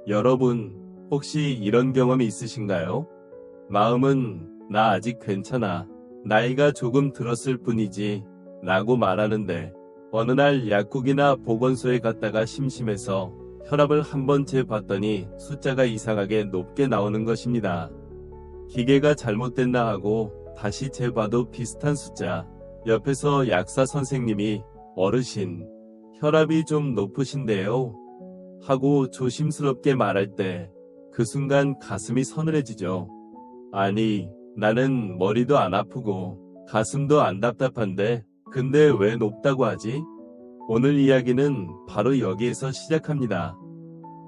여러분, 혹시 이런 경험이 있으신가요? 마음은 나 아직 괜찮아. 나이가 조금 들었을 뿐이지 라고 말하는데 어느 날 약국이나 보건소에 갔다가 심심해서 혈압을 한번 재봤더니 숫자가 이상하게 높게 나오는 것입니다. 기계가 잘못됐나 하고 다시 재봐도 비슷한 숫자. 옆에서 약사 선생님이 어르신, 혈압이 좀 높으신데요? 하고 조심스럽게 말할 때 그 순간 가슴이 서늘해지죠. 아니, 나는 머리도 안 아프고 가슴도 안 답답한데 근데 왜 높다고 하지? 오늘 이야기는 바로 여기에서 시작합니다.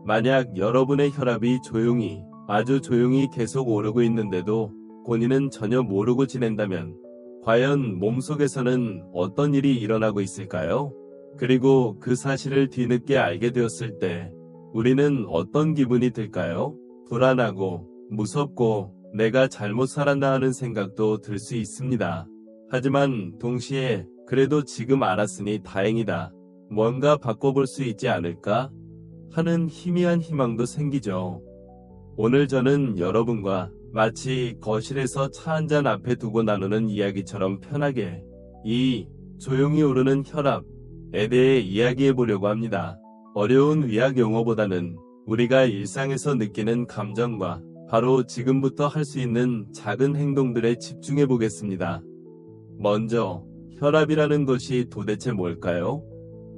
만약 여러분의 혈압이 조용히, 아주 조용히 계속 오르고 있는데도 본인은 전혀 모르고 지낸다면 과연 몸속에서는 어떤 일이 일어나고 있을까요? 그리고 그 사실을 뒤늦게 알게 되었을 때 우리는 어떤 기분이 들까요? 불안하고 무섭고 내가 잘못 살았나 하는 생각도 들 수 있습니다. 하지만 동시에 그래도 지금 알았으니 다행이다. 뭔가 바꿔볼 수 있지 않을까? 하는 희미한 희망도 생기죠. 오늘 저는 여러분과 마치 거실에서 차 한잔 앞에 두고 나누는 이야기처럼 편하게 이 조용히 오르는 혈압에 대해 이야기해 보려고 합니다. 어려운 의학 용어보다는 우리가 일상에서 느끼는 감정과 바로 지금부터 할 수 있는 작은 행동들에 집중해 보겠습니다. 먼저 혈압이라는 것이 도대체 뭘까요?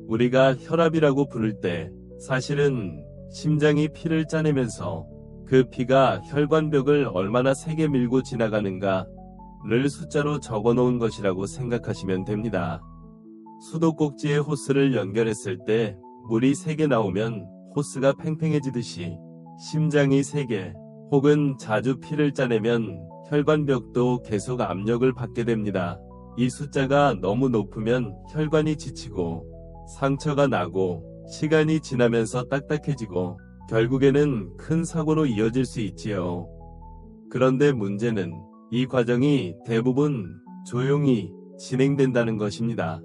우리가 혈압이라고 부를 때 사실은 심장이 피를 짜내면서 그 피가 혈관벽을 얼마나 세게 밀고 지나가는가를 숫자로 적어놓은 것이라고 생각하시면 됩니다. 수도꼭지에 호스를 연결했을 때 물이 3개 나오면 호스가 팽팽해지듯이 심장이 3개 혹은 자주 피를 짜내면 혈관벽도 계속 압력을 받게 됩니다. 이 숫자가 너무 높으면 혈관이 지치고 상처가 나고 시간이 지나면서 딱딱해지고 결국에는 큰 사고로 이어질 수 있지요. 그런데 문제는 이 과정이 대부분 조용히 진행된다는 것입니다.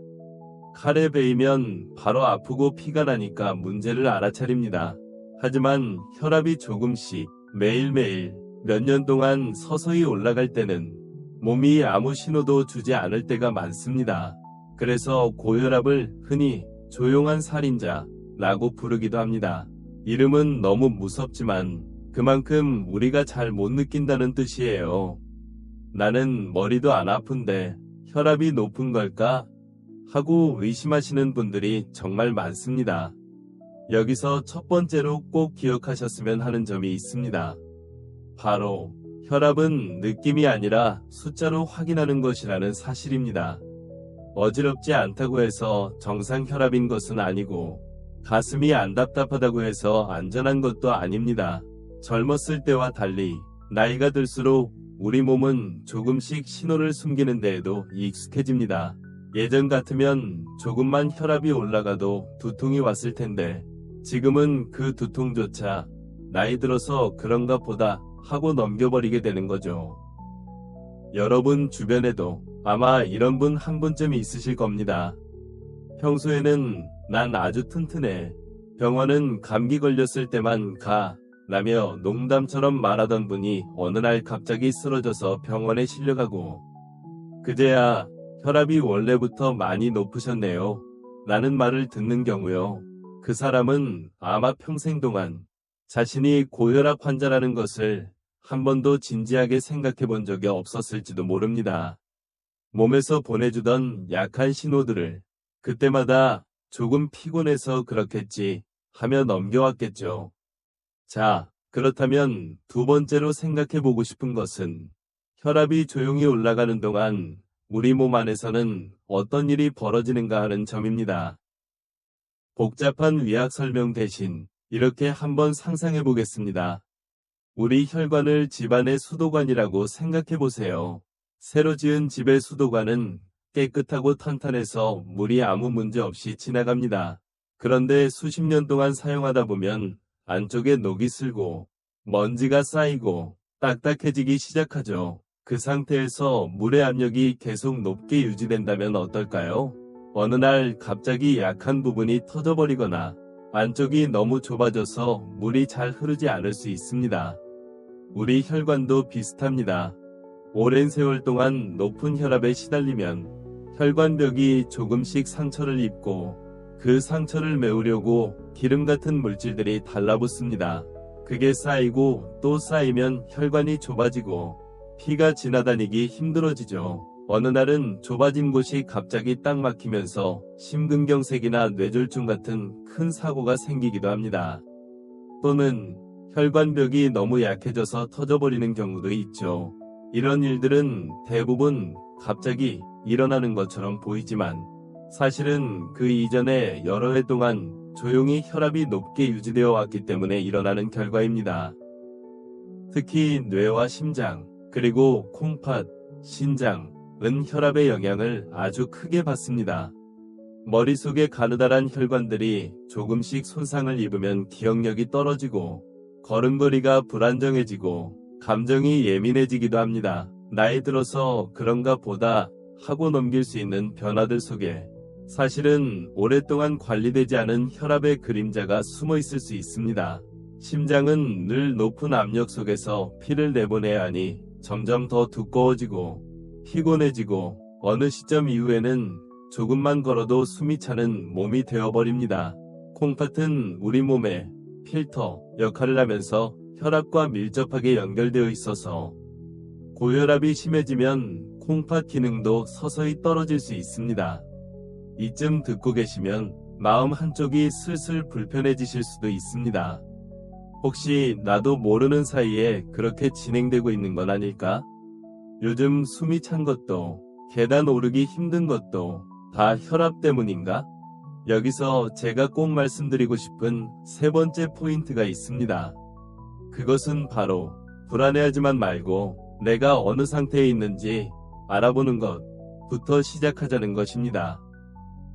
칼에 베이면 바로 아프고 피가 나니까 문제를 알아차립니다. 하지만 혈압이 조금씩 매일매일 몇 년 동안 서서히 올라갈 때는 몸이 아무 신호도 주지 않을 때가 많습니다. 그래서 고혈압을 흔히 조용한 살인자라고 부르기도 합니다. 이름은 너무 무섭지만 그만큼 우리가 잘 못 느낀다는 뜻이에요. 나는 머리도 안 아픈데 혈압이 높은 걸까? 하고 의심하시는 분들이 정말 많습니다. 여기서 첫 번째로 꼭 기억하셨으면 하는 점이 있습니다. 바로 혈압은 느낌이 아니라 숫자로 확인하는 것이라는 사실입니다. 어지럽지 않다고 해서 정상 혈압인 것은 아니고 가슴이 안 답답하다고 해서 안전한 것도 아닙니다. 젊었을 때와 달리 나이가 들수록 우리 몸은 조금씩 신호를 숨기는 데에도 익숙해집니다. 예전 같으면 조금만 혈압이 올라가도 두통이 왔을 텐데 지금은 그 두통조차 나이 들어서 그런가 보다 하고 넘겨버리게 되는 거죠. 여러분 주변에도 아마 이런 분 한 분쯤 있으실 겁니다. 평소에는 난 아주 튼튼해. 병원은 감기 걸렸을 때만 가. 라며 농담처럼 말하던 분이 어느 날 갑자기 쓰러져서 병원에 실려가고 그제야 혈압이 원래부터 많이 높으셨네요. 라는 말을 듣는 경우요. 그 사람은 아마 평생 동안 자신이 고혈압 환자라는 것을 한 번도 진지하게 생각해 본 적이 없었을지도 모릅니다. 몸에서 보내주던 약한 신호들을 그때마다 조금 피곤해서 그렇겠지 하며 넘겨왔겠죠. 자, 그렇다면 두 번째로 생각해 보고 싶은 것은 혈압이 조용히 올라가는 동안 우리 몸 안에서는 어떤 일이 벌어지는가 하는 점입니다. 복잡한 의학 설명 대신 이렇게 한번 상상해 보겠습니다. 우리 혈관을 집안의 수도관이라고 생각해 보세요. 새로 지은 집의 수도관은 깨끗하고 탄탄해서 물이 아무 문제 없이 지나갑니다. 그런데 수십 년 동안 사용하다 보면 안쪽에 녹이 슬고 먼지가 쌓이고 딱딱해지기 시작하죠. 그 상태에서 물의 압력이 계속 높게 유지된다면 어떨까요? 어느 날 갑자기 약한 부분이 터져버리거나 안쪽이 너무 좁아져서 물이 잘 흐르지 않을 수 있습니다. 우리 혈관도 비슷합니다. 오랜 세월 동안 높은 혈압에 시달리면 혈관벽이 조금씩 상처를 입고 그 상처를 메우려고 기름 같은 물질들이 달라붙습니다. 그게 쌓이고 또 쌓이면 혈관이 좁아지고 피가 지나다니기 힘들어지죠. 어느 날은 좁아진 곳이 갑자기 딱 막히면서 심근경색이나 뇌졸중 같은 큰 사고가 생기기도 합니다. 또는 혈관벽이 너무 약해져서 터져버리는 경우도 있죠. 이런 일들은 대부분 갑자기 일어나는 것처럼 보이지만 사실은 그 이전에 여러 해 동안 조용히 혈압이 높게 유지되어 왔기 때문에 일어나는 결과입니다. 특히 뇌와 심장, 그리고 콩팥, 신장은 혈압의 영향을 아주 크게 받습니다. 머릿속의 가느다란 혈관들이 조금씩 손상을 입으면 기억력이 떨어지고 걸음걸이가 불안정해지고 감정이 예민해지기도 합니다. 나이 들어서 그런가 보다 하고 넘길 수 있는 변화들 속에 사실은 오랫동안 관리되지 않은 혈압의 그림자가 숨어 있을 수 있습니다. 심장은 늘 높은 압력 속에서 피를 내보내야 하니 점점 더 두꺼워지고 피곤해지고 어느 시점 이후에는 조금만 걸어도 숨이 차는 몸이 되어버립니다. 콩팥은 우리 몸의 필터 역할을 하면서 혈압과 밀접하게 연결되어 있어서 고혈압이 심해지면 콩팥 기능도 서서히 떨어질 수 있습니다. 이쯤 듣고 계시면 마음 한쪽이 슬슬 불편해지실 수도 있습니다. 혹시 나도 모르는 사이에 그렇게 진행되고 있는 건 아닐까? 요즘 숨이 찬 것도 계단 오르기 힘든 것도 다 혈압 때문인가? 여기서 제가 꼭 말씀드리고 싶은 세 번째 포인트가 있습니다. 그것은 바로 불안해하지만 말고 내가 어느 상태에 있는지 알아보는 것부터 시작하자는 것입니다.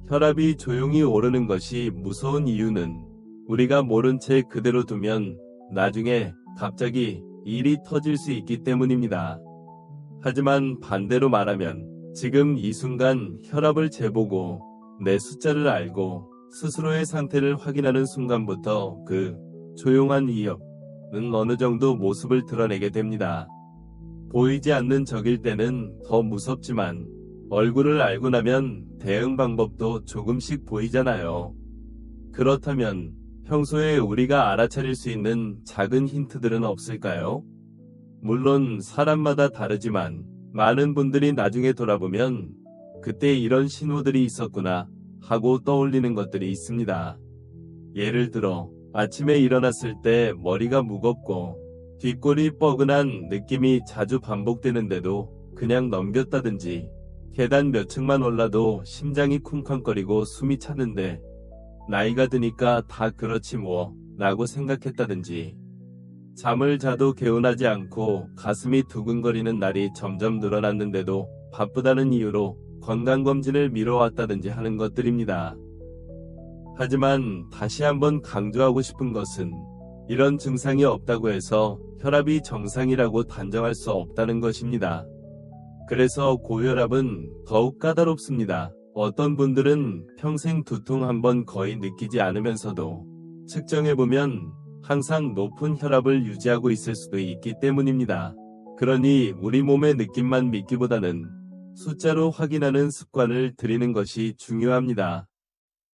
혈압이 조용히 오르는 것이 무서운 이유는 우리가 모른 채 그대로 두면 나중에 갑자기 일이 터질 수 있기 때문입니다. 하지만 반대로 말하면 지금 이 순간 혈압을 재보고 내 숫자를 알고 스스로의 상태를 확인하는 순간부터 그 조용한 위협은 어느 정도 모습을 드러내게 됩니다. 보이지 않는 적일 때는 더 무섭지만 얼굴을 알고 나면 대응 방법도 조금씩 보이잖아요. 그렇다면 평소에 우리가 알아차릴 수 있는 작은 힌트들은 없을까요? 물론 사람마다 다르지만 많은 분들이 나중에 돌아보면 그때 이런 신호들이 있었구나 하고 떠올리는 것들이 있습니다. 예를 들어 아침에 일어났을 때 머리가 무겁고 뒷골이 뻐근한 느낌이 자주 반복되는데도 그냥 넘겼다든지 계단 몇 층만 올라도 심장이 쿵쾅거리고 숨이 차는데 나이가 드니까 다 그렇지 뭐 라고 생각했다든지 잠을 자도 개운하지 않고 가슴이 두근거리는 날이 점점 늘어났는데도 바쁘다는 이유로 건강검진을 미뤄왔다든지 하는 것들입니다. 하지만 다시 한번 강조하고 싶은 것은 이런 증상이 없다고 해서 혈압이 정상이라고 단정할 수 없다는 것입니다. 그래서 고혈압은 더욱 까다롭습니다. 어떤 분들은 평생 두통 한번 거의 느끼지 않으면서도 측정해보면 항상 높은 혈압을 유지하고 있을 수도 있기 때문입니다. 그러니 우리 몸의 느낌만 믿기보다는 숫자로 확인하는 습관을 들이는 것이 중요합니다.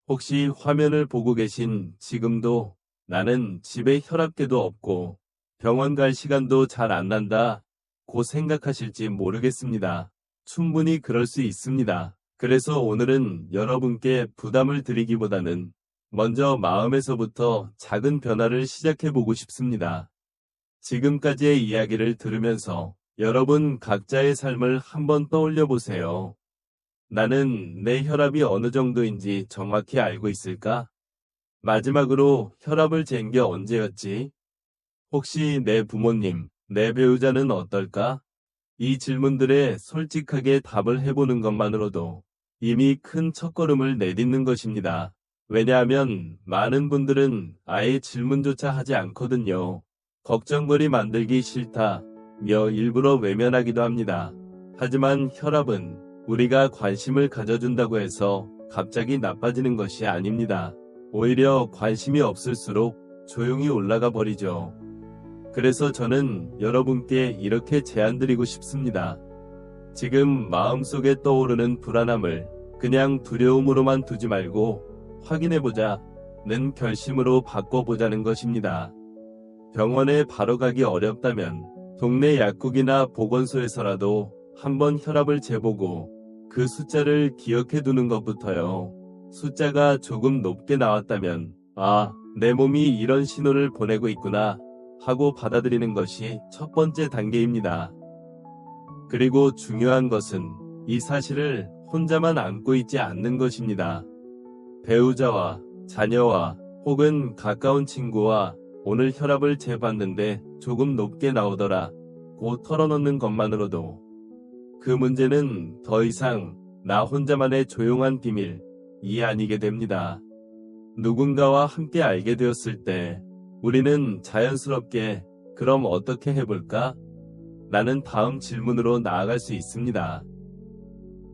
혹시 화면을 보고 계신 지금도 나는 집에 혈압계도 없고 병원 갈 시간도 잘 안 난다 고 생각하실지 모르겠습니다. 충분히 그럴 수 있습니다. 그래서 오늘은 여러분께 부담을 드리기보다는 먼저 마음에서부터 작은 변화를 시작해보고 싶습니다. 지금까지의 이야기를 들으면서 여러분 각자의 삶을 한번 떠올려 보세요. 나는 내 혈압이 어느 정도인지 정확히 알고 있을까? 마지막으로 혈압을 잰 게 언제였지? 혹시 내 부모님, 내 배우자는 어떨까? 이 질문들에 솔직하게 답을 해보는 것만으로도 이미 큰 첫걸음을 내딛는 것입니다. 왜냐하면 많은 분들은 아예 질문조차 하지 않거든요. 걱정거리 만들기 싫다며 일부러 외면하기도 합니다. 하지만 혈압은 우리가 관심을 가져준다고 해서 갑자기 나빠지는 것이 아닙니다. 오히려 관심이 없을수록 조용히 올라가 버리죠. 그래서 저는 여러분께 이렇게 제안드리고 싶습니다. 지금 마음속에 떠오르는 불안함을 그냥 두려움으로만 두지 말고 확인해보자는 결심으로 바꿔보자는 것입니다. 병원에 바로 가기 어렵다면 동네 약국이나 보건소에서라도 한번 혈압을 재보고 그 숫자를 기억해 두는 것부터요. 숫자가 조금 높게 나왔다면 내 몸이 이런 신호를 보내고 있구나 하고 받아들이는 것이 첫 번째 단계입니다. 그리고 중요한 것은 이 사실을 혼자만 안고 있지 않는 것입니다. 배우자와 자녀와 혹은 가까운 친구와 오늘 혈압을 재봤는데 조금 높게 나오더라 고 털어놓는 것만으로도 그 문제는 더 이상 나 혼자만의 조용한 비밀이 아니게 됩니다. 누군가와 함께 알게 되었을 때 우리는 자연스럽게 그럼 어떻게 해볼까? 라는 다음 질문으로 나아갈 수 있습니다.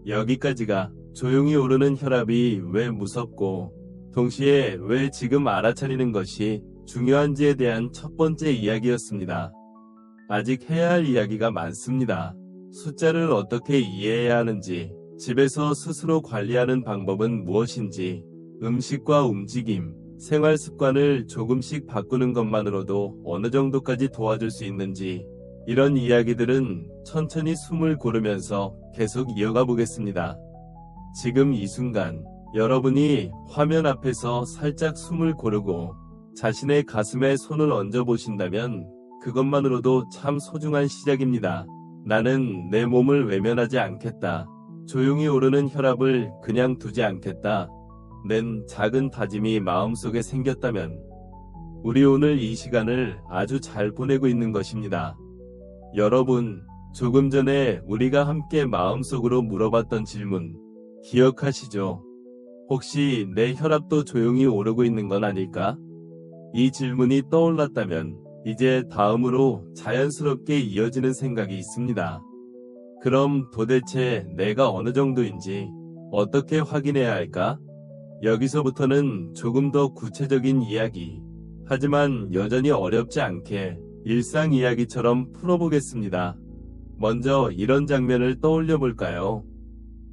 여기까지가 조용히 오르는 혈압이 왜 무섭고 동시에 왜 지금 알아차리는 것이 중요한지에 대한 첫 번째 이야기였습니다. 아직 해야 할 이야기가 많습니다. 숫자를 어떻게 이해해야 하는지, 집에서 스스로 관리하는 방법은 무엇인지, 음식과 움직임, 생활 습관을 조금씩 바꾸는 것만으로도 어느 정도까지 도와줄 수 있는지, 이런 이야기들은 천천히 숨을 고르면서 계속 이어가 보겠습니다. 지금 이 순간 여러분이 화면 앞에서 살짝 숨을 고르고 자신의 가슴에 손을 얹어 보신다면 그것만으로도 참 소중한 시작입니다. 나는 내 몸을 외면하지 않겠다. 조용히 오르는 혈압을 그냥 두지 않겠다. 낸 작은 다짐이 마음속에 생겼다면 우리 오늘 이 시간을 아주 잘 보내고 있는 것입니다. 여러분, 조금 전에 우리가 함께 마음속으로 물어봤던 질문 기억하시죠? 혹시 내 혈압도 조용히 오르고 있는 건 아닐까? 이 질문이 떠올랐다면 이제 다음으로 자연스럽게 이어지는 생각이 있습니다. 그럼 도대체 내가 어느 정도인지 어떻게 확인해야 할까? 여기서부터는 조금 더 구체적인 이야기, 하지만 여전히 어렵지 않게 일상 이야기처럼 풀어보겠습니다. 먼저 이런 장면을 떠올려 볼까요?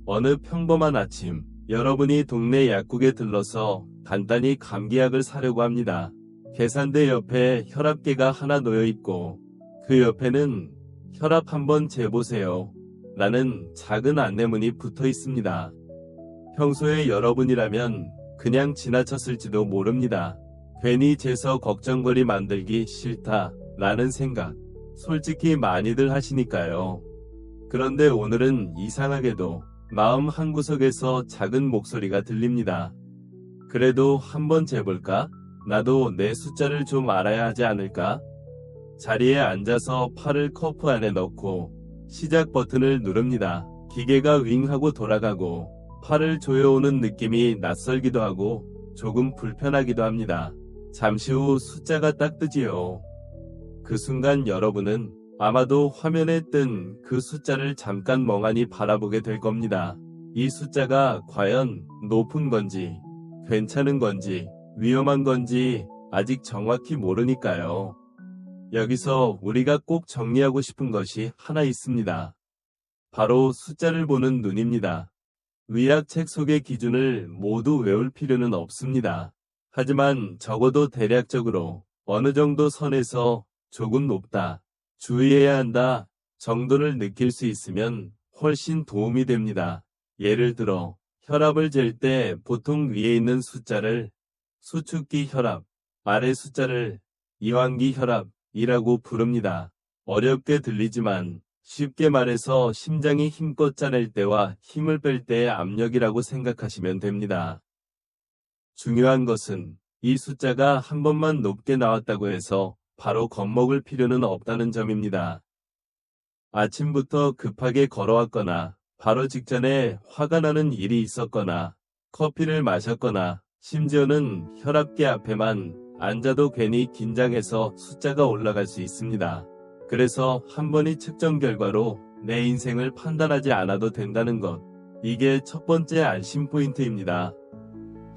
어느 평범한 아침, 여러분이 동네 약국에 들러서 간단히 감기약을 사려고 합니다. 계산대 옆에 혈압계가 하나 놓여 있고 그 옆에는 혈압 한번 재보세요 라는 작은 안내문이 붙어 있습니다. 평소에 여러분이라면 그냥 지나쳤을지도 모릅니다. 괜히 재서 걱정거리 만들기 싫다 라는 생각 솔직히 많이들 하시니까요. 그런데 오늘은 이상하게도 마음 한구석에서 작은 목소리가 들립니다. 그래도 한번 재볼까? 나도 내 숫자를 좀 알아야 하지 않을까? 자리에 앉아서 팔을 커프 안에 넣고 시작 버튼을 누릅니다. 기계가 윙하고 돌아가고 팔을 조여오는 느낌이 낯설기도 하고 조금 불편하기도 합니다. 잠시 후 숫자가 딱 뜨지요. 그 순간 여러분은 아마도 화면에 뜬 그 숫자를 잠깐 멍하니 바라보게 될 겁니다. 이 숫자가 과연 높은 건지, 괜찮은 건지, 위험한 건지 아직 정확히 모르니까요. 여기서 우리가 꼭 정리하고 싶은 것이 하나 있습니다. 바로 숫자를 보는 눈입니다. 의학책 속의 기준을 모두 외울 필요는 없습니다. 하지만 적어도 대략적으로 어느 정도 선에서 조금 높다, 주의해야 한다 정도를 느낄 수 있으면 훨씬 도움이 됩니다. 예를 들어 혈압을 잴 때 보통 위에 있는 숫자를 수축기 혈압, 아래 숫자를 이완기 혈압이라고 부릅니다. 어렵게 들리지만 쉽게 말해서 심장이 힘껏 짜낼 때와 힘을 뺄 때의 압력이라고 생각하시면 됩니다. 중요한 것은 이 숫자가 한 번만 높게 나왔다고 해서 바로 겁먹을 필요는 없다는 점입니다. 아침부터 급하게 걸어왔거나 바로 직전에 화가 나는 일이 있었거나 커피를 마셨거나 심지어는 혈압계 앞에만 앉아도 괜히 긴장해서 숫자가 올라갈 수 있습니다. 그래서 한 번의 측정 결과로 내 인생을 판단하지 않아도 된다는 것. 이게 첫 번째 안심 포인트입니다.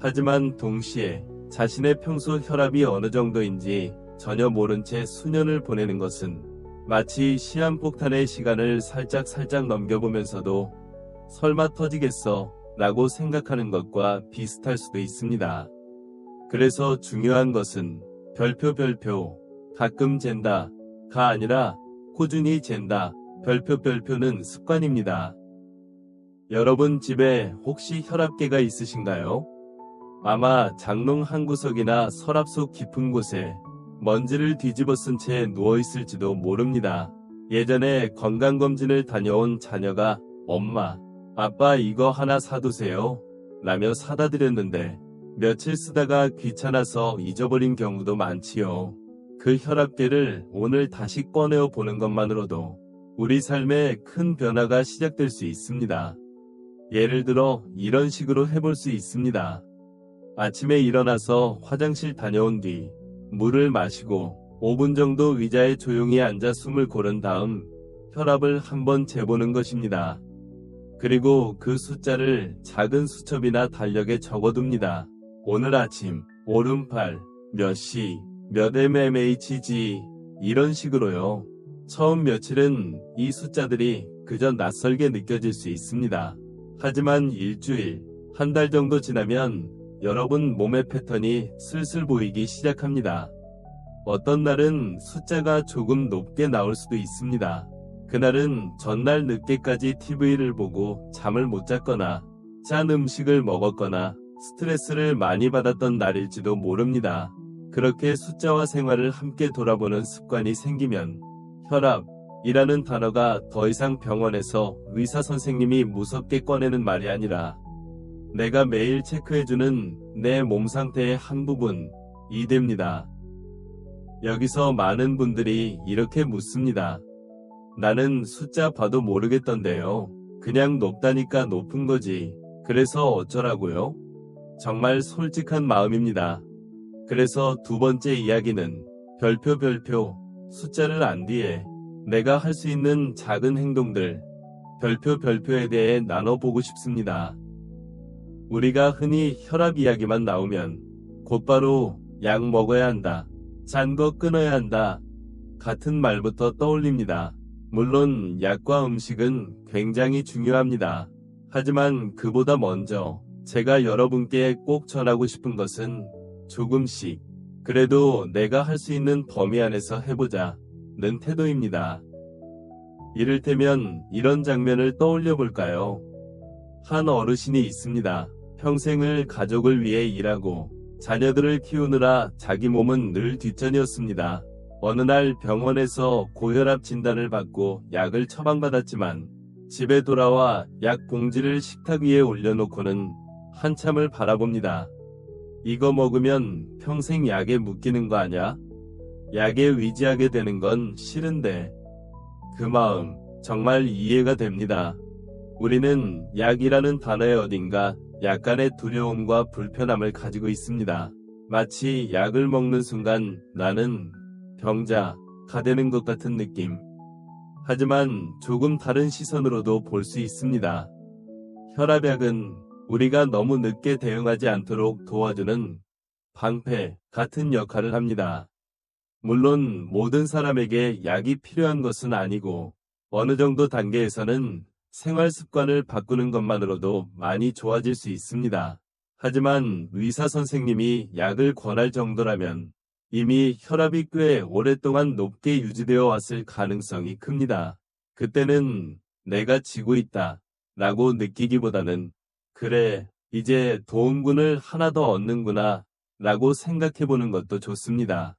하지만 동시에 자신의 평소 혈압이 어느 정도인지 전혀 모른 채 수년을 보내는 것은 마치 시한폭탄의 시간을 살짝 넘겨보면서도 설마 터지겠어 라고 생각하는 것과 비슷할 수도 있습니다. 그래서 중요한 것은 별표 가끔 잰다 가 아니라 꾸준히 잰다 별표는 습관입니다. 여러분 집에 혹시 혈압계가 있으신가요? 아마 장롱 한 구석이나 서랍 속 깊은 곳에 먼지를 뒤집어 쓴 채 누워있을지도 모릅니다. 예전에 건강검진을 다녀온 자녀가 엄마, 아빠 이거 하나 사두세요 라며 사다 드렸는데 며칠 쓰다가 귀찮아서 잊어버린 경우도 많지요. 그 혈압계를 오늘 다시 꺼내어 보는 것만으로도 우리 삶에 큰 변화가 시작될 수 있습니다. 예를 들어 이런 식으로 해볼 수 있습니다. 아침에 일어나서 화장실 다녀온 뒤 물을 마시고 5분 정도 의자에 조용히 앉아 숨을 고른 다음 혈압을 한번 재보는 것입니다. 그리고 그 숫자를 작은 수첩이나 달력에 적어둡니다. 오늘 아침, 오른팔, 몇 시, 몇 mmHg 이런 식으로요. 처음 며칠은 이 숫자들이 그저 낯설게 느껴질 수 있습니다. 하지만 일주일, 한 달 정도 지나면 여러분 몸의 패턴이 슬슬 보이기 시작합니다. 어떤 날은 숫자가 조금 높게 나올 수도 있습니다. 그날은 전날 늦게까지 TV를 보고 잠을 못 잤거나 짠 음식을 먹었거나 스트레스를 많이 받았던 날일지도 모릅니다. 그렇게 숫자와 생활을 함께 돌아보는 습관이 생기면 혈압이라는 단어가 더 이상 병원에서 의사 선생님이 무섭게 꺼내는 말이 아니라 내가 매일 체크해주는 내 몸 상태의 한 부분이 됩니다. 여기서 많은 분들이 이렇게 묻습니다. 나는 숫자 봐도 모르겠던데요. 그냥 높다니까 높은 거지. 그래서 어쩌라고요? 정말 솔직한 마음입니다. 그래서 두 번째 이야기는 별표 숫자를 안 뒤에 내가 할 수 있는 작은 행동들 별표에 대해 나눠보고 싶습니다. 우리가 흔히 혈압 이야기만 나오면 곧바로 약 먹어야 한다, 짠 거 끊어야 한다 같은 말부터 떠올립니다. 물론 약과 음식은 굉장히 중요합니다. 하지만 그보다 먼저 제가 여러분께 꼭 전하고 싶은 것은 조금씩 그래도 내가 할 수 있는 범위 안에서 해보자는 태도입니다. 이를테면 이런 장면을 떠올려 볼까요? 한 어르신이 있습니다. 평생을 가족을 위해 일하고 자녀들을 키우느라 자기 몸은 늘 뒷전이었습니다. 어느 날 병원에서 고혈압 진단을 받고 약을 처방받았지만 집에 돌아와 약 봉지를 식탁 위에 올려놓고는 한참을 바라봅니다. 이거 먹으면 평생 약에 묶이는 거 아냐? 약에 의지하게 되는 건 싫은데. 그 마음 정말 이해가 됩니다. 우리는 약이라는 단어의 어딘가 약간의 두려움과 불편함을 가지고 있습니다. 마치 약을 먹는 순간 나는 병자가 되는 것 같은 느낌. 하지만 조금 다른 시선으로도 볼 수 있습니다. 혈압약은 우리가 너무 늦게 대응하지 않도록 도와주는 방패 같은 역할을 합니다. 물론 모든 사람에게 약이 필요한 것은 아니고 어느 정도 단계에서는 생활 습관을 바꾸는 것만으로도 많이 좋아질 수 있습니다. 하지만 의사 선생님이 약을 권할 정도라면 이미 혈압이 꽤 오랫동안 높게 유지되어 왔을 가능성이 큽니다. 그때는 내가 지고 있다 라고 느끼기보다는 그래, 이제 도움군을 하나 더 얻는구나 라고 생각해보는 것도 좋습니다.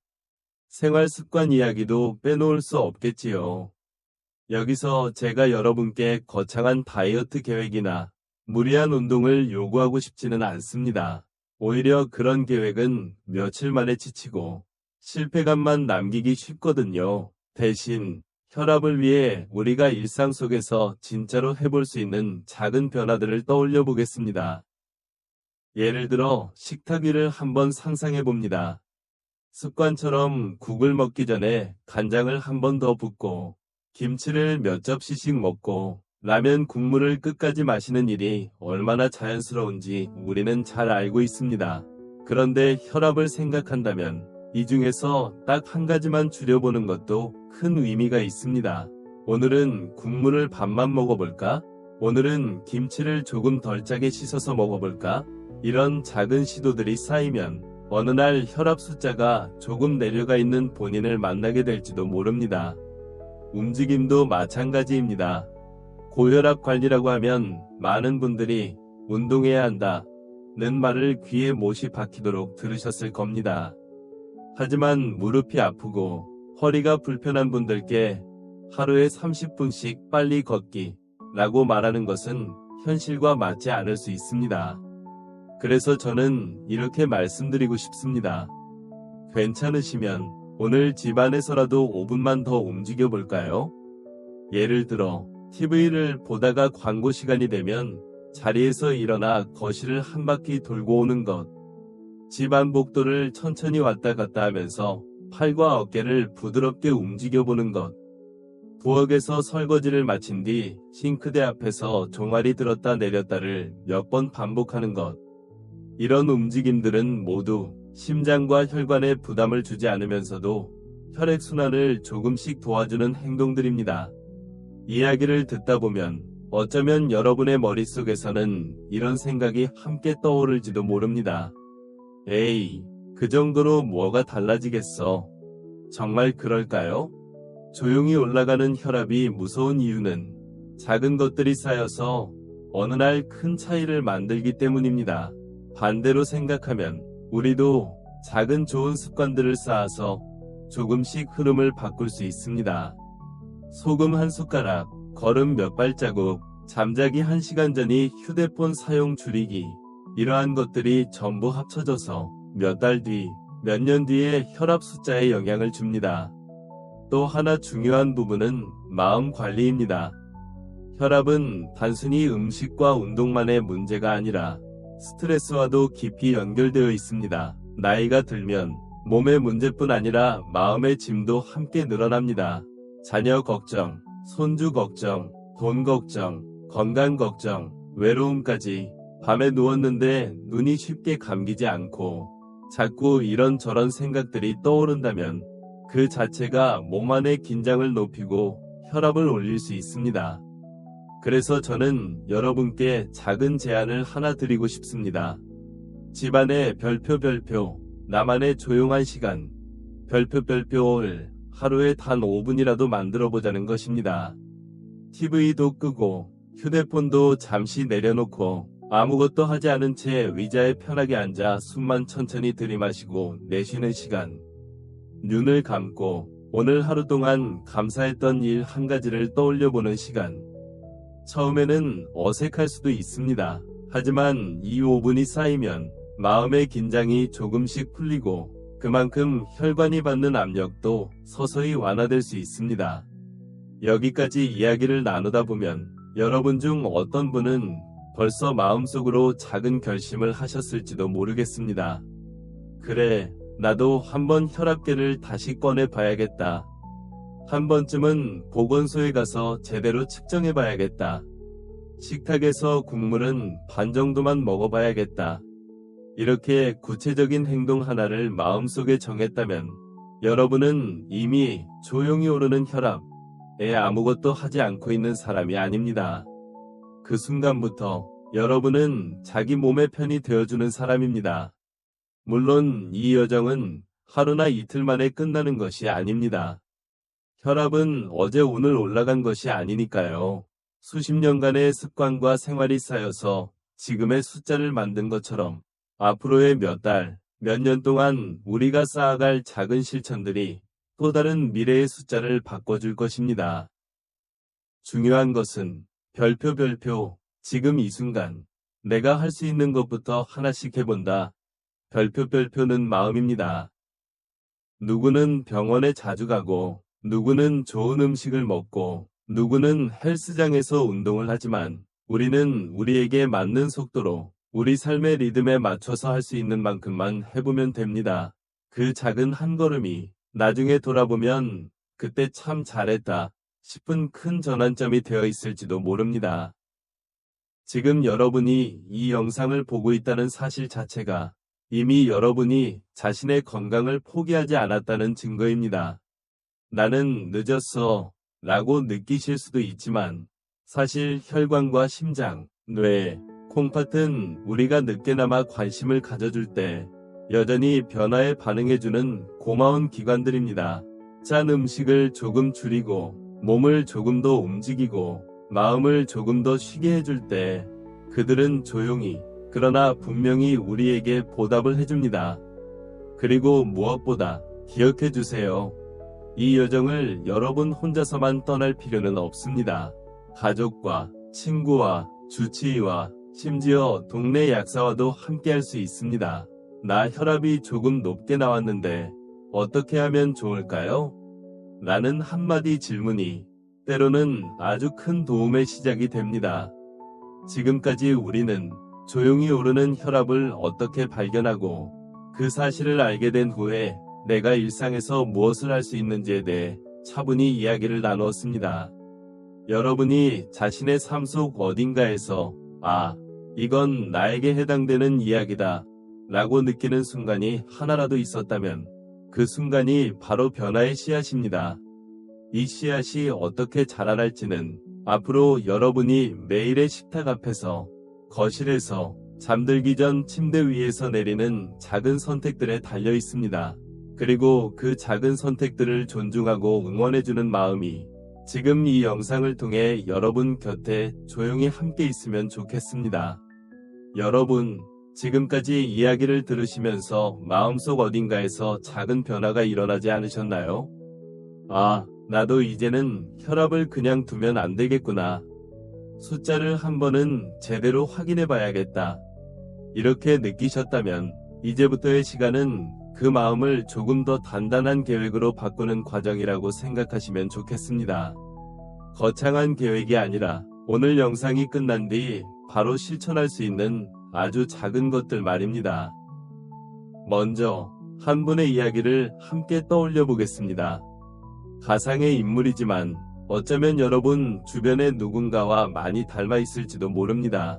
생활 습관 이야기도 빼놓을 수 없겠지요. 여기서 제가 여러분께 거창한 다이어트 계획이나 무리한 운동을 요구하고 싶지는 않습니다. 오히려 그런 계획은 며칠 만에 지치고 실패감만 남기기 쉽거든요. 대신 혈압을 위해 우리가 일상 속에서 진짜로 해볼 수 있는 작은 변화들을 떠올려 보겠습니다. 예를 들어 식탁 위를 한번 상상해 봅니다. 습관처럼 국을 먹기 전에 간장을 한 번 더 붓고 김치를 몇 접시씩 먹고 라면 국물을 끝까지 마시는 일이 얼마나 자연스러운지 우리는 잘 알고 있습니다. 그런데 혈압을 생각한다면 이 중에서 딱 한 가지만 줄여보는 것도 큰 의미가 있습니다. 오늘은 국물을 반만 먹어볼까? 오늘은 김치를 조금 덜 짜게 씻어서 먹어볼까? 이런 작은 시도들이 쌓이면 어느 날 혈압 숫자가 조금 내려가 있는 본인을 만나게 될지도 모릅니다. 움직임도 마찬가지입니다. 고혈압 관리라고 하면 많은 분들이 운동해야 한다는 말을 귀에 못이 박히도록 들으셨을 겁니다. 하지만 무릎이 아프고 허리가 불편한 분들께 하루에 30분씩 빨리 걷기 라고 말하는 것은 현실과 맞지 않을 수 있습니다. 그래서 저는 이렇게 말씀드리고 싶습니다. 괜찮으시면 오늘 집안에서라도 5분만 더 움직여 볼까요? 예를 들어 TV를 보다가 광고 시간이 되면 자리에서 일어나 거실을 한 바퀴 돌고 오는 것, 집안 복도를 천천히 왔다 갔다 하면서 팔과 어깨를 부드럽게 움직여 보는 것, 부엌에서 설거지를 마친 뒤 싱크대 앞에서 종아리 들었다 내렸다를 몇 번 반복하는 것. 이런 움직임들은 모두 심장과 혈관에 부담을 주지 않으면서도 혈액순환을 조금씩 도와주는 행동들입니다. 이야기를 듣다 보면 어쩌면 여러분의 머릿속에서는 이런 생각이 함께 떠오를지도 모릅니다. 에이, 그 정도로 뭐가 달라지겠어? 정말 그럴까요? 조용히 올라가는 혈압이 무서운 이유는 작은 것들이 쌓여서 어느 날 큰 차이를 만들기 때문입니다. 반대로 생각하면 우리도 작은 좋은 습관들을 쌓아서 조금씩 흐름을 바꿀 수 있습니다. 소금 한 숟가락, 걸음 몇 발자국, 잠자기 1시간 전이 휴대폰 사용 줄이기. 이러한 것들이 전부 합쳐져서 몇 달 뒤, 몇 년 뒤에 혈압 숫자에 영향을 줍니다. 또 하나 중요한 부분은 마음 관리입니다. 혈압은 단순히 음식과 운동만의 문제가 아니라 스트레스와도 깊이 연결되어 있습니다. 나이가 들면 몸의 문제뿐 아니라 마음의 짐도 함께 늘어납니다. 자녀 걱정, 손주 걱정, 돈 걱정, 건강 걱정, 외로움까지. 밤에 누웠는데 눈이 쉽게 감기지 않고 자꾸 이런저런 생각들이 떠오른다면 그 자체가 몸 안의 긴장을 높이고 혈압을 올릴 수 있습니다. 그래서 저는 여러분께 작은 제안을 하나 드리고 싶습니다. 집안에 별표, 나만의 조용한 시간, 별표를 하루에 단 5분이라도 만들어 보자는 것입니다. TV도 끄고 휴대폰도 잠시 내려놓고 아무것도 하지 않은 채 의자에 편하게 앉아 숨만 천천히 들이마시고 내쉬는 시간. 눈을 감고 오늘 하루 동안 감사했던 일 한 가지를 떠올려보는 시간. 처음에는 어색할 수도 있습니다. 하지만 이 5분이 쌓이면 마음의 긴장이 조금씩 풀리고 그만큼 혈관이 받는 압력도 서서히 완화될 수 있습니다. 여기까지 이야기를 나누다 보면 여러분 중 어떤 분은 벌써 마음속으로 작은 결심을 하셨을지도 모르겠습니다. 그래, 나도 한번 혈압계를 다시 꺼내 봐야겠다. 한 번쯤은 보건소에 가서 제대로 측정해 봐야겠다. 식탁에서 국물은 반 정도만 먹어봐야겠다. 이렇게 구체적인 행동 하나를 마음속에 정했다면 여러분은 이미 조용히 오르는 혈압에 아무것도 하지 않고 있는 사람이 아닙니다. 그 순간부터 여러분은 자기 몸의 편이 되어주는 사람입니다. 물론 이 여정은 하루나 이틀 만에 끝나는 것이 아닙니다. 혈압은 어제 오늘 올라간 것이 아니니까요. 수십 년간의 습관과 생활이 쌓여서 지금의 숫자를 만든 것처럼 앞으로의 몇 달, 몇 년 동안 우리가 쌓아갈 작은 실천들이 또 다른 미래의 숫자를 바꿔줄 것입니다. 중요한 것은 별표, 지금 이 순간 내가 할 수 있는 것부터 하나씩 해본다. 별표는 마음입니다. 누구는 병원에 자주 가고 누구는 좋은 음식을 먹고 누구는 헬스장에서 운동을 하지만 우리는 우리에게 맞는 속도로 우리 삶의 리듬에 맞춰서 할 수 있는 만큼만 해보면 됩니다. 그 작은 한 걸음이 나중에 돌아보면 그때 참 잘했다 싶은 큰 전환점이 되어 있을지도 모릅니다. 지금 여러분이 이 영상을 보고 있다는 사실 자체가 이미 여러분이 자신의 건강을 포기하지 않았다는 증거입니다. 나는 늦었어 라고 느끼실 수도 있지만 사실 혈관과 심장, 뇌, 콩팥은 우리가 늦게나마 관심을 가져줄 때 여전히 변화에 반응해주는 고마운 기관들입니다. 짠 음식을 조금 줄이고 몸을 조금 더 움직이고 마음을 조금 더 쉬게 해줄 때 그들은 조용히 그러나 분명히 우리에게 보답을 해줍니다. 그리고 무엇보다 기억해 주세요. 이 여정을 여러분 혼자서만 떠날 필요는 없습니다. 가족과 친구와 주치의와 심지어 동네 약사와도 함께 할 수 있습니다. 나 혈압이 조금 높게 나왔는데 어떻게 하면 좋을까요? 라는 한마디 질문이 때로는 아주 큰 도움의 시작이 됩니다. 지금까지 우리는 조용히 오르는 혈압을 어떻게 발견하고 그 사실을 알게 된 후에 내가 일상에서 무엇을 할 수 있는지에 대해 차분히 이야기를 나누었습니다. 여러분이 자신의 삶 속 어딘가에서 이건 나에게 해당되는 이야기다 라고 느끼는 순간이 하나라도 있었다면 그 순간이 바로 변화의 씨앗입니다. 이 씨앗이 어떻게 자라날지는 앞으로 여러분이 매일의 식탁 앞에서, 거실에서, 잠들기 전 침대 위에서 내리는 작은 선택들에 달려 있습니다. 그리고 그 작은 선택들을 존중하고 응원해주는 마음이 지금 이 영상을 통해 여러분 곁에 조용히 함께 있으면 좋겠습니다. 여러분, 지금까지 이야기를 들으시면서 마음속 어딘가에서 작은 변화가 일어나지 않으셨나요? 나도 이제는 혈압을 그냥 두면 안 되겠구나. 숫자를 한 번은 제대로 확인해 봐야겠다. 이렇게 느끼셨다면 이제부터의 시간은 그 마음을 조금 더 단단한 계획으로 바꾸는 과정이라고 생각하시면 좋겠습니다. 거창한 계획이 아니라 오늘 영상이 끝난 뒤 바로 실천할 수 있는 아주 작은 것들 말입니다. 먼저 한 분의 이야기를 함께 떠올려 보겠습니다. 가상의 인물이지만 어쩌면 여러분 주변의 누군가와 많이 닮아 있을지도 모릅니다.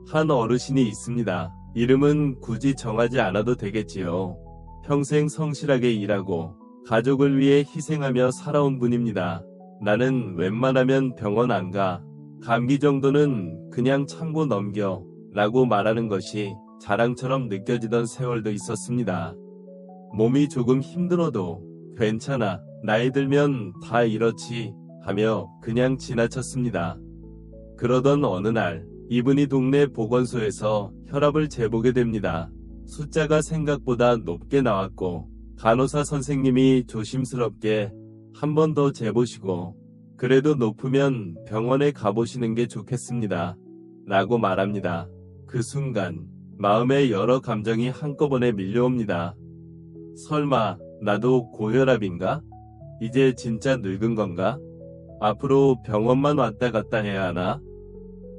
한 어르신이 있습니다. 이름은 굳이 정하지 않아도 되겠지요. 평생 성실하게 일하고 가족을 위해 희생하며 살아온 분입니다. 나는 웬만하면 병원 안 가. 감기 정도는 그냥 참고 넘겨 라고 말하는 것이 자랑처럼 느껴지던 세월도 있었습니다. 몸이 조금 힘들어도 괜찮아. 나이 들면 다 이렇지 하며 그냥 지나쳤습니다. 그러던 어느 날 이분이 동네 보건소에서 혈압을 재보게 됩니다. 숫자가 생각보다 높게 나왔고 간호사 선생님이 조심스럽게 한 번 더 재보시고 그래도 높으면 병원에 가보시는 게 좋겠습니다. 라고 말합니다. 그 순간 마음에 여러 감정이 한꺼번에 밀려옵니다. 설마 나도 고혈압인가? 이제 진짜 늙은 건가? 앞으로 병원만 왔다 갔다 해야 하나?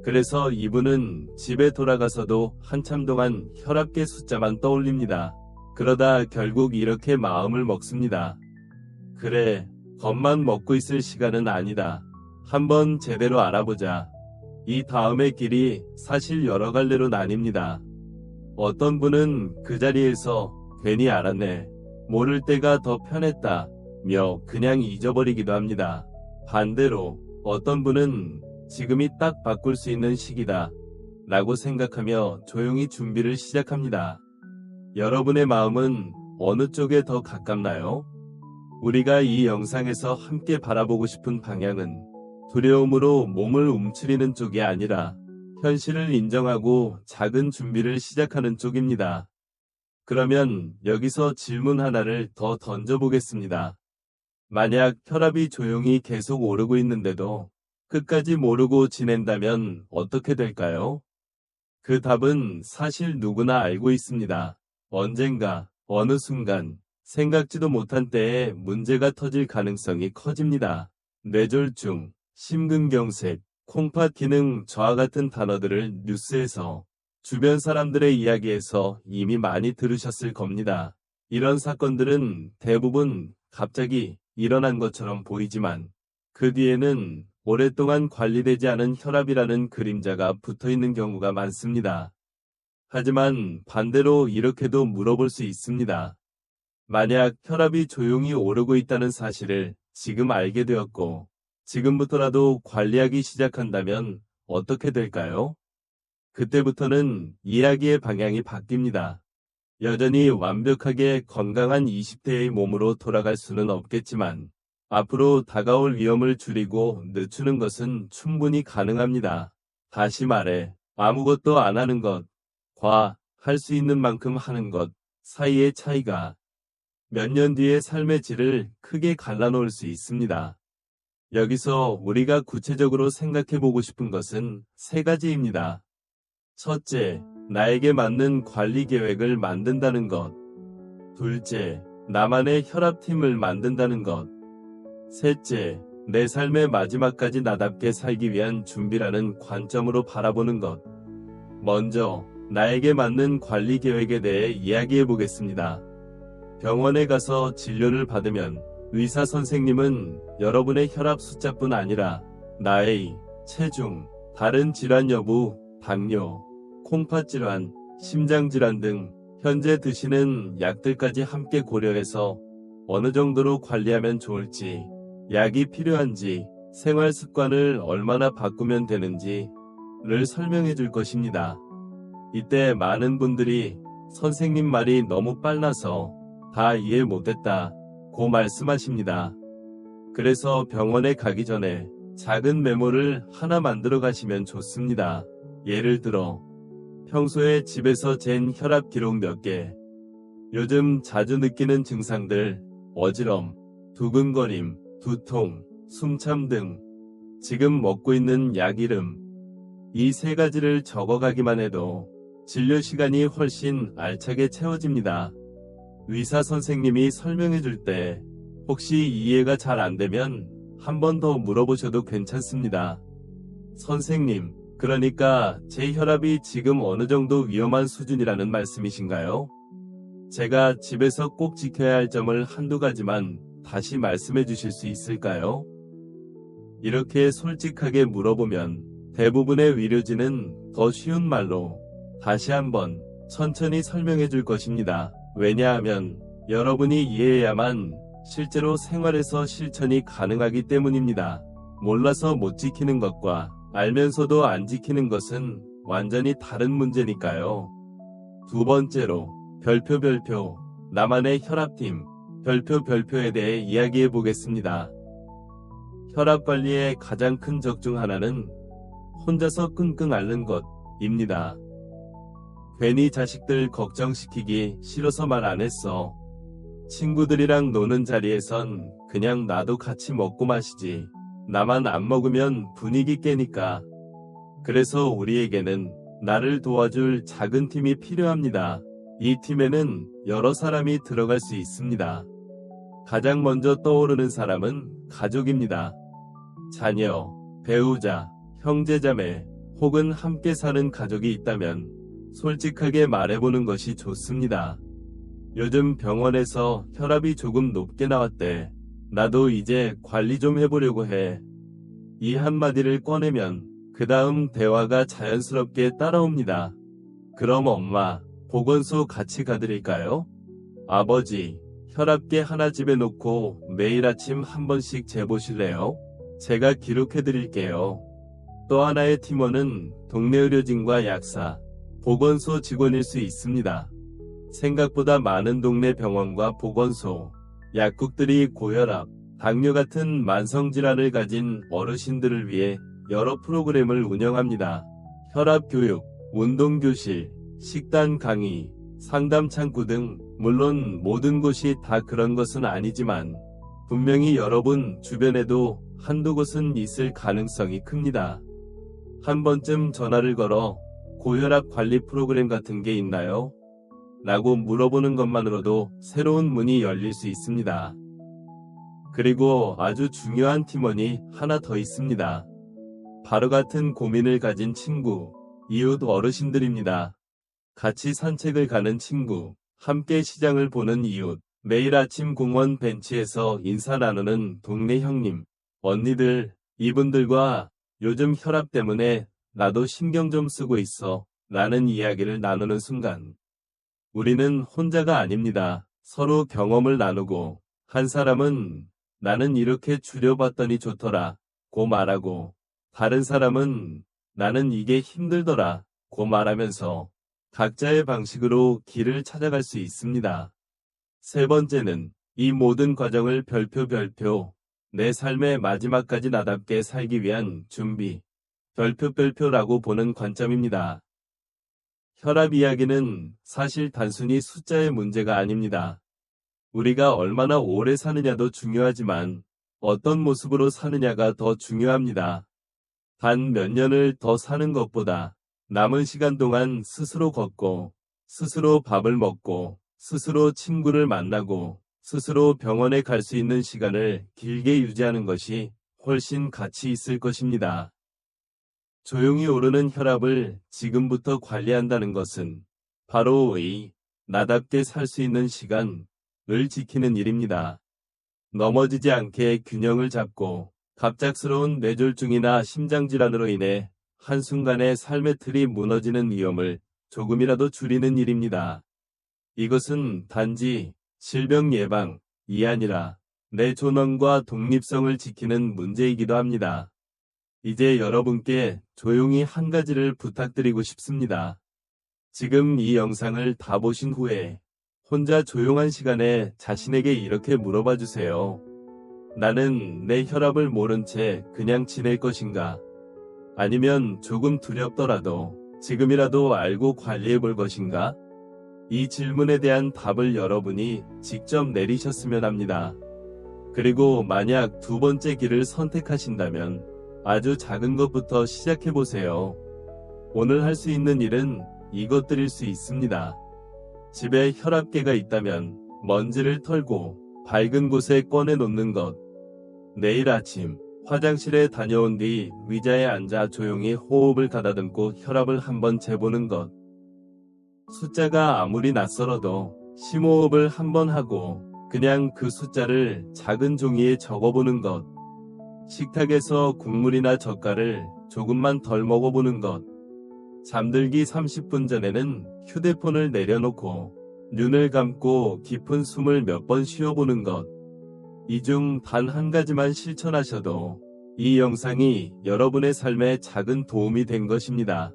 그래서 이분은 집에 돌아가서도 한참 동안 혈압계 숫자만 떠올립니다. 그러다 결국 이렇게 마음을 먹습니다. 그래, 겁만 먹고 있을 시간은 아니다. 한번 제대로 알아보자. 이 다음의 길이 사실 여러 갈래로 나뉩니다. 어떤 분은 그 자리에서 괜히 알았네. 모를 때가 더 편했다. 며 그냥 잊어버리기도 합니다. 반대로 어떤 분은 지금이 딱 바꿀 수 있는 시기다 라고 생각하며 조용히 준비를 시작합니다. 여러분의 마음은 어느 쪽에 더 가깝나요? 우리가 이 영상에서 함께 바라보고 싶은 방향은 두려움으로 몸을 움츠리는 쪽이 아니라 현실을 인정하고 작은 준비를 시작하는 쪽입니다. 그러면 여기서 질문 하나를 더 던져보겠습니다. 만약 혈압이 조용히 계속 오르고 있는데도 끝까지 모르고 지낸다면 어떻게 될까요? 그 답은 사실 누구나 알고 있습니다. 언젠가, 어느 순간, 생각지도 못한 때에 문제가 터질 가능성이 커집니다. 뇌졸중, 심근경색, 콩팥 기능 저하 같은 단어들을 뉴스에서 주변 사람들의 이야기에서 이미 많이 들으셨을 겁니다. 이런 사건들은 대부분 갑자기 일어난 것처럼 보이지만 그 뒤에는 오랫동안 관리되지 않은 혈압이라는 그림자가 붙어있는 경우가 많습니다. 하지만 반대로 이렇게도 물어볼 수 있습니다. 만약 혈압이 조용히 오르고 있다는 사실을 지금 알게 되었고, 지금부터라도 관리하기 시작한다면 어떻게 될까요? 그때부터는 이야기의 방향이 바뀝니다. 여전히 완벽하게 건강한 20대의 몸으로 돌아갈 수는 없겠지만, 앞으로 다가올 위험을 줄이고 늦추는 것은 충분히 가능합니다. 다시 말해, 아무것도 안 하는 것과 할 수 있는 만큼 하는 것 사이의 차이가 몇 년 뒤의 삶의 질을 크게 갈라놓을 수 있습니다. 여기서 우리가 구체적으로 생각해 보고 싶은 것은 세 가지입니다. 첫째, 나에게 맞는 관리 계획을 만든다는 것. 둘째, 나만의 혈압팀을 만든다는 것. 셋째, 내 삶의 마지막까지 나답게 살기 위한 준비라는 관점으로 바라보는 것. 먼저, 나에게 맞는 관리 계획에 대해 이야기해 보겠습니다. 병원에 가서 진료를 받으면 의사 선생님은 여러분의 혈압 숫자뿐 아니라 나이, 체중, 다른 질환 여부, 당뇨, 콩팥질환, 심장질환 등 현재 드시는 약들까지 함께 고려해서 어느 정도로 관리하면 좋을지, 약이 필요한지, 생활 습관을 얼마나 바꾸면 되는지를 설명해 줄 것입니다. 이때 많은 분들이 선생님 말이 너무 빨라서 다 이해 못했다고 말씀하십니다. 그래서 병원에 가기 전에 작은 메모를 하나 만들어 가시면 좋습니다. 예를 들어 평소에 집에서 잰 혈압 기록 몇 개, 요즘 자주 느끼는 증상들, 어지럼, 두근거림, 두통, 숨참 등, 지금 먹고 있는 약 이름, 이 세 가지를 적어가기만 해도 진료 시간이 훨씬 알차게 채워집니다. 의사 선생님이 설명해 줄 때 혹시 이해가 잘 안 되면 한 번 더 물어보셔도 괜찮습니다. 선생님, 그러니까 제 혈압이 지금 어느 정도 위험한 수준이라는 말씀이신가요? 제가 집에서 꼭 지켜야 할 점을 한두 가지만 다시 말씀해 주실 수 있을까요? 이렇게 솔직하게 물어보면 대부분의 의료진은 더 쉬운 말로 다시 한번 천천히 설명해 줄 것입니다. 왜냐하면 여러분이 이해해야만 실제로 생활에서 실천이 가능하기 때문입니다. 몰라서 못 지키는 것과 알면서도 안 지키는 것은 완전히 다른 문제니까요. 두 번째로 별표, 나만의 혈압팀, 별표에 대해 이야기해 보겠습니다. 혈압 관리의 가장 큰 적 중 하나는 혼자서 끙끙 앓는 것입니다. 괜히 자식들 걱정시키기 싫어서 말 안 했어. 친구들이랑 노는 자리에선 그냥 나도 같이 먹고 마시지. 나만 안 먹으면 분위기 깨니까. 그래서 우리에게는 나를 도와줄 작은 팀이 필요합니다. 이 팀에는 여러 사람이 들어갈 수 있습니다. 가장 먼저 떠오르는 사람은 가족입니다. 자녀, 배우자, 형제자매, 혹은 함께 사는 가족이 있다면 솔직하게 말해보는 것이 좋습니다. 요즘 병원에서 혈압이 조금 높게 나왔대. 나도 이제 관리 좀 해보려고 해. 이 한마디를 꺼내면 그 다음 대화가 자연스럽게 따라옵니다. 그럼 엄마, 보건소 같이 가드릴까요? 아버지, 혈압계 하나 집에 놓고 매일 아침 한 번씩 재보실래요? 제가 기록해드릴게요. 또 하나의 팀원은 동네 의료진과 약사, 보건소 직원일 수 있습니다. 생각보다 많은 동네 병원과 보건소, 약국들이 고혈압, 당뇨 같은 만성질환을 가진 어르신들을 위해 여러 프로그램을 운영합니다. 혈압 교육, 운동 교실, 식단 강의, 상담 창구 등 물론 모든 곳이 다 그런 것은 아니지만 분명히 여러분 주변에도 한두 곳은 있을 가능성이 큽니다. 한 번쯤 전화를 걸어 고혈압 관리 프로그램 같은 게 있나요? 라고 물어보는 것만으로도 새로운 문이 열릴 수 있습니다. 그리고 아주 중요한 팀원이 하나 더 있습니다. 바로 같은 고민을 가진 친구, 이웃 어르신들입니다. 같이 산책을 가는 친구, 함께 시장을 보는 이웃, 매일 아침 공원 벤치에서 인사 나누는 동네 형님, 언니들, 이분들과 요즘 혈압 때문에 나도 신경 좀 쓰고 있어 라는 이야기를 나누는 순간 우리는 혼자가 아닙니다. 서로 경험을 나누고 한 사람은 나는 이렇게 줄여봤더니 좋더라 고 말하고 다른 사람은 나는 이게 힘들더라 고 말하면서 각자의 방식으로 길을 찾아갈 수 있습니다. 세 번째는 이 모든 과정을 별표 내 삶의 마지막까지 나답게 살기 위한 준비 별표라고 보는 관점입니다. 혈압 이야기는 사실 단순히 숫자의 문제가 아닙니다. 우리가 얼마나 오래 사느냐도 중요하지만 어떤 모습으로 사느냐가 더 중요합니다. 단 몇 년을 더 사는 것보다 남은 시간 동안 스스로 걷고, 스스로 밥을 먹고, 스스로 친구를 만나고, 스스로 병원에 갈 수 있는 시간을 길게 유지하는 것이 훨씬 가치 있을 것입니다. 조용히 오르는 혈압을 지금부터 관리한다는 것은 바로 이 나답게 살 수 있는 시간을 지키는 일입니다. 넘어지지 않게 균형을 잡고 갑작스러운 뇌졸중이나 심장질환으로 인해 한순간에 삶의 틀이 무너지는 위험을 조금이라도 줄이는 일입니다. 이것은 단지 질병 예방이 아니라 내 존엄과 독립성을 지키는 문제이기도 합니다. 이제 여러분께 조용히 한 가지를 부탁드리고 싶습니다. 지금 이 영상을 다 보신 후에 혼자 조용한 시간에 자신에게 이렇게 물어봐 주세요. 나는 내 혈압을 모른 채 그냥 지낼 것인가? 아니면 조금 두렵더라도 지금이라도 알고 관리해 볼 것인가? 이 질문에 대한 답을 여러분이 직접 내리셨으면 합니다. 그리고 만약 두 번째 길을 선택하신다면 아주 작은 것부터 시작해보세요. 오늘 할 수 있는 일은 이것들일 수 있습니다. 집에 혈압계가 있다면 먼지를 털고 밝은 곳에 꺼내놓는 것. 내일 아침 화장실에 다녀온 뒤 의자에 앉아 조용히 호흡을 가다듬고 혈압을 한번 재보는 것. 숫자가 아무리 낯설어도 심호흡을 한번 하고 그냥 그 숫자를 작은 종이에 적어보는 것. 식탁에서 국물이나 젓갈을 조금만 덜 먹어보는 것. 잠들기 30분 전에는 휴대폰을 내려놓고 눈을 감고 깊은 숨을 몇 번 쉬어보는 것. 이 중 단 한 가지만 실천하셔도 이 영상이 여러분의 삶에 작은 도움이 된 것입니다.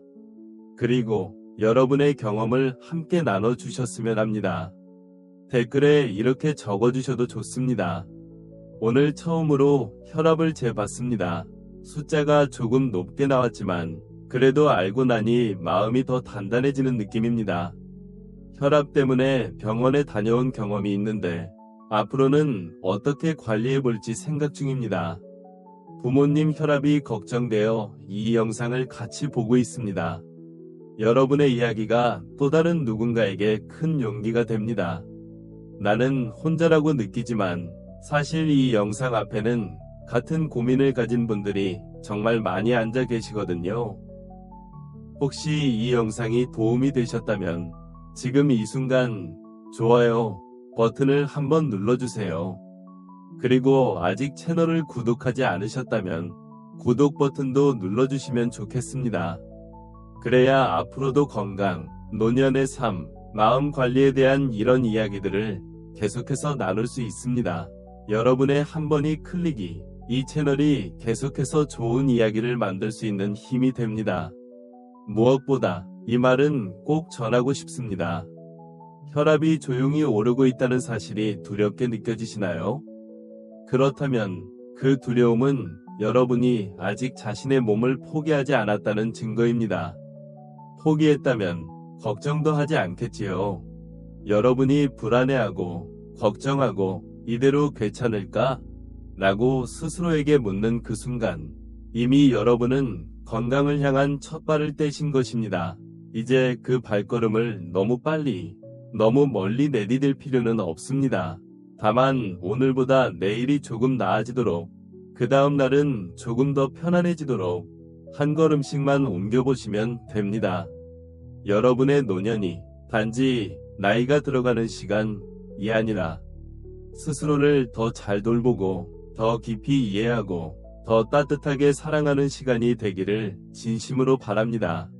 그리고 여러분의 경험을 함께 나눠주셨으면 합니다. 댓글에 이렇게 적어주셔도 좋습니다. 오늘 처음으로 혈압을 재봤습니다. 숫자가 조금 높게 나왔지만 그래도 알고 나니 마음이 더 단단해지는 느낌입니다. 혈압 때문에 병원에 다녀온 경험이 있는데 앞으로는 어떻게 관리해볼지 생각 중입니다. 부모님 혈압이 걱정되어 이 영상을 같이 보고 있습니다. 여러분의 이야기가 또 다른 누군가에게 큰 용기가 됩니다. 나는 혼자라고 느끼지만 사실 이 영상 앞에는 같은 고민을 가진 분들이 정말 많이 앉아 계시거든요. 혹시 이 영상이 도움이 되셨다면 지금 이 순간 좋아요 버튼을 한번 눌러주세요. 그리고 아직 채널을 구독하지 않으셨다면 구독 버튼도 눌러주시면 좋겠습니다. 그래야 앞으로도 건강, 노년의 삶, 마음 관리에 대한 이런 이야기들을 계속해서 나눌 수 있습니다. 여러분의 한 번의 클릭이 이 채널이 계속해서 좋은 이야기를 만들 수 있는 힘이 됩니다. 무엇보다 이 말은 꼭 전하고 싶습니다. 혈압이 조용히 오르고 있다는 사실이 두렵게 느껴지시나요? 그렇다면 그 두려움은 여러분이 아직 자신의 몸을 포기하지 않았다는 증거입니다. 포기했다면 걱정도 하지 않겠지요. 여러분이 불안해하고 걱정하고 이대로 괜찮을까? 라고 스스로에게 묻는 그 순간 이미 여러분은 건강을 향한 첫 발을 떼신 것입니다. 이제 그 발걸음을 너무 빨리, 너무 멀리 내디딜 필요는 없습니다. 다만 오늘보다 내일이 조금 나아지도록, 그 다음 날은 조금 더 편안해지도록 한 걸음씩만 옮겨보시면 됩니다. 여러분의 노년이 단지 나이가 들어가는 시간이 아니라 스스로를 더 잘 돌보고 더 깊이 이해하고 더 따뜻하게 사랑하는 시간이 되기를 진심으로 바랍니다.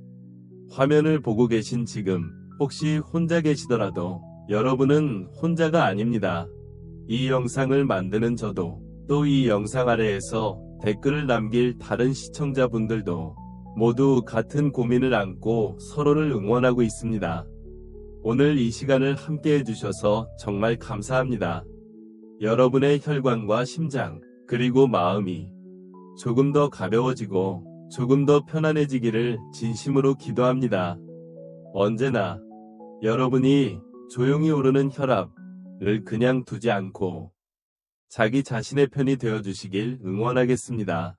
화면을 보고 계신 지금 혹시 혼자 계시더라도 여러분은 혼자가 아닙니다. 이 영상을 만드는 저도 또 이 영상 아래에서 댓글을 남길 다른 시청자분들도 모두 같은 고민을 안고 서로를 응원하고 있습니다. 오늘 이 시간을 함께 해주셔서 정말 감사합니다. 여러분의 혈관과 심장 그리고 마음이 조금 더 가벼워지고 조금 더 편안해지기를 진심으로 기도합니다. 언제나 여러분이 조용히 오르는 혈압을 그냥 두지 않고 자기 자신의 편이 되어주시길 응원하겠습니다.